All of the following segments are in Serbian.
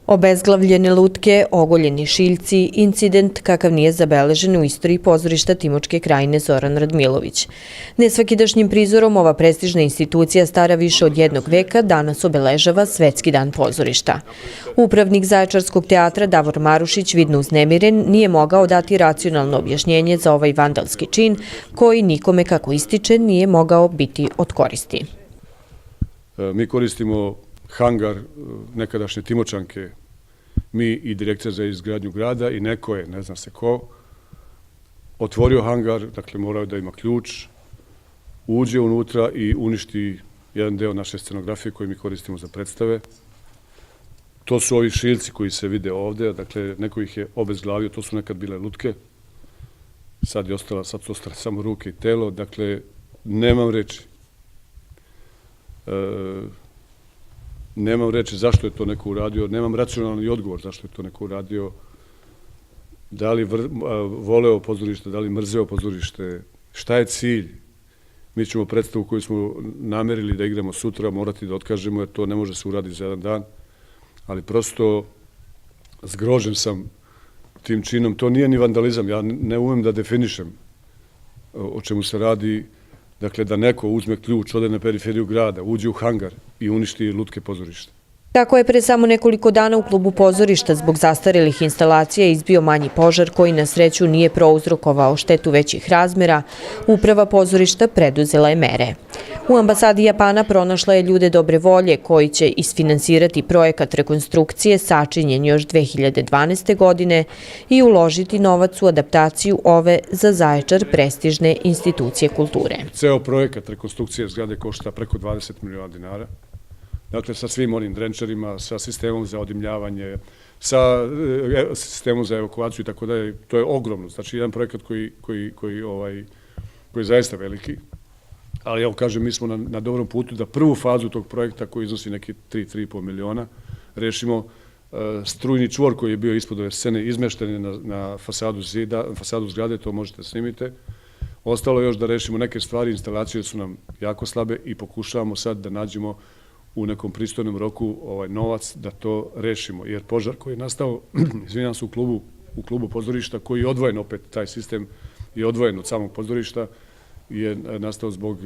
Obezglavljene lutke, ogoljeni šiljci, incident kakav nije zabeležen u istoriji pozorišta Timočke krajine Zoran Radmilović. Nesvakidašnjim prizorom ova prestižna institucija stara više od jednog veka danas obeležava Svetski dan pozorišta. Upravnik Zaječarskog teatra Davor Marušić, vidno uznemiren, nije mogao dati racionalno objašnjenje za ovaj vandalski čin koji nikome, kako ističe, nije mogao biti od koristi. Mi koristimo hangar nekadašnje Timočanke, mi i Direkcija za izgradnju grada i neko je, ne zna se ko, otvorio hangar, dakle morao da ima ključ, uđe unutra i uništi jedan deo naše scenografije koji mi koristimo za predstave. To su ovi šiljci koji se vide ovde, dakle neko ih je obezglavio, to su nekad bile lutke, sad su ostale samo ruke i telo, dakle nemam reči. Nemam reči zašto je to neko uradio, nemam racionalni odgovor zašto je to neko uradio, da li voleo pozorište, da li mrzeo pozorište, šta je cilj. Mi ćemo predstavu koju smo namerili da igramo sutra morati da otkažemo jer to ne može se uraditi za jedan dan, ali prosto zgrožen sam tim činom. To nije ni vandalizam, ja ne umem da definišem o čemu se radi. Dakle, da neko uzme ključ, ode na periferiju grada, uđe u hangar i uništi lutke pozorišta. Tako je pre samo nekoliko dana u klubu pozorišta zbog zastarelih instalacija izbio manji požar koji na sreću nije prouzrokovao štetu većih razmera. Uprava pozorišta preduzela je mere. U ambasadi Japana pronašla je ljude dobre volje koji će isfinansirati projekat rekonstrukcije sačinjen još 2012. godine i uložiti novac u adaptaciju ove za Zaječar prestižne institucije kulture. Ceo projekat rekonstrukcije zgrade košta preko 20 miliona dinara. Dakle, sa svim onim drenčarima, sa sistemom za odimljavanje, sa sistemom za evakuaciju i tako dalje. To je ogromno. Znači, jedan projekat koji je zaista veliki. Ali, evo kažem, mi smo na dobrom putu da prvu fazu tog projekta, koji iznosi neki 3,5 miliona, rešimo. Strujni čvor koji je bio ispod ove scene izmešten je na fasadu zgrade, to možete snimite. Ostalo je još da rešimo neke stvari, instalacije su nam jako slabe i pokušavamo sad da nađemo u nekom pristojnom roku novac da to rešimo. Jer požar koji je nastao, izvinjam se, u klubu pozorišta, koji je odvojen opet, taj sistem je odvojen od samog pozorišta, je nastao zbog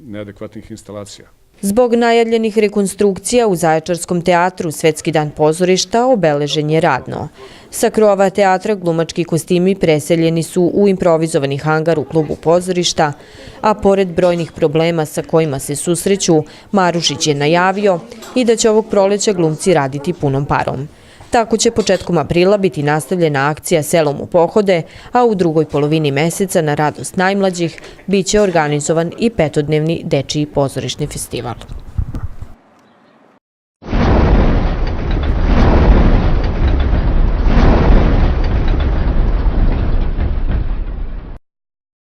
neadekvatnih instalacija. Zbog najavljenih rekonstrukcija u Zaječarskom teatru Svetski dan pozorišta obeležen je radno. Sa krova teatra glumački kostimi preseljeni su u improvizovani hangar u klubu pozorišta, a pored brojnih problema sa kojima se susreću, Marušić je najavio i da će ovog proleća glumci raditi punom parom. Tako će početkom aprila biti nastavljena akcija Selom u pohode, a u drugoj polovini meseca na radost najmlađih biće organizovan i petodnevni dečiji pozorišni festival.